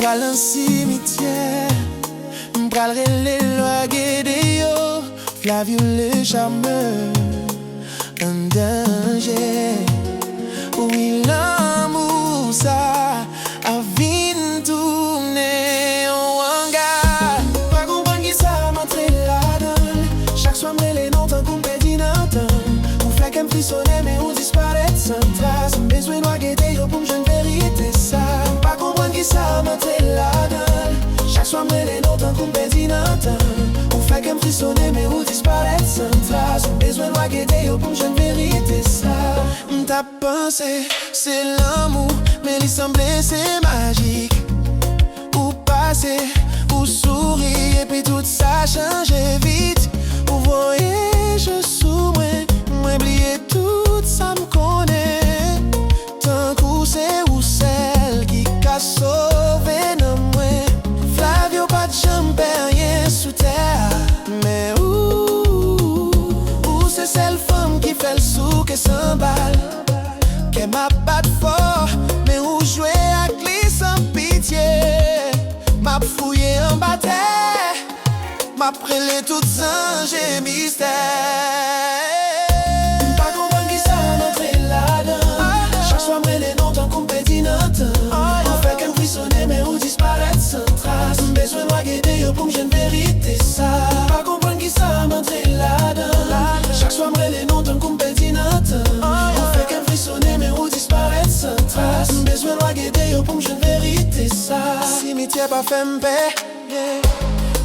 M'pral un cimetière, m'pral rele lwa gede yo, Flavio le charmeur, un danger. Oui, l'amour ça a vin tourner en hangar. Pas comprendre qui ça m'entre là-dedans. Chaque soir m'rele non tant qu'on perdit notre temps. Ou fait qu'elle me frissonnait mais on disparaît sans trace. Besoin de guetter yo pour m'jeune vérité ça. Pas comprendre qui ça m'entre là-dedans. Chaque soir m'rele non tant qu'on perdit notre temps. Ou fait qu'elle me frissonnait mais on disparaît sans trace. Besoin de guetter yo pour m'jeune vérité ça. T'as pensé, c'est l'amour, mais il semblait c'est magique. Ou passer, ou sourire, et puis tout ça change vite. Ou voyez, je souris, moi oublier tout ça me connaît. Tant coup c'est ou celle qui a sauvé non moi. Flavio pas de jambe, rien sous terre, mais où c'est celle femme qui fait le sou que s'emballe. Qu'elle m'a pas fort, mais où jouer à clé sans pitié. M'a fouillé en bataille, m'a prélé tout ange et mystère. Pas comprendre qui ça m'entre là-dedans. Chaque soir m'rele non tant qu'on perdit notre temps. On fait qu'elle me frissonnait mais on disparaît sans trace. Besoin de guetter yo pour m'jeune vérité ça. Pas comprendre qui ça m'entre là-dedans. Chaque soir m'rele non tant qu'on perdit notre temps. On fait qu'elle me frissonnait mais on disparaît sans trace. Besoin de guetter yo pour m'jeune vérité ça. Cimetière pas fait m'paix,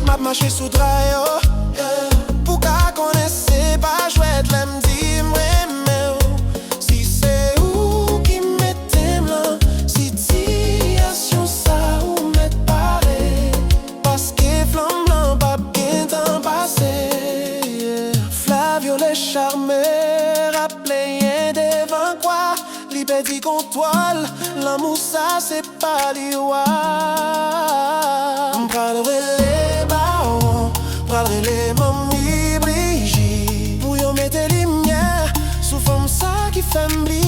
m'a marché sous drayo. Pour qu'à connaisse pas chouette, l'aime dit m'aimer. Si c'est où qui m'était blanc, situation ça ou m'être paré. Parce que flamme blanc pas bien temps passé. Flavio le charmeur, appelé devant quoi. L'hyper dit qu'on toile, l'amour ça c'est pas l'iwa. Les mamies Brigitte pour y mettre lumière sous forme ça qui fait m'blier.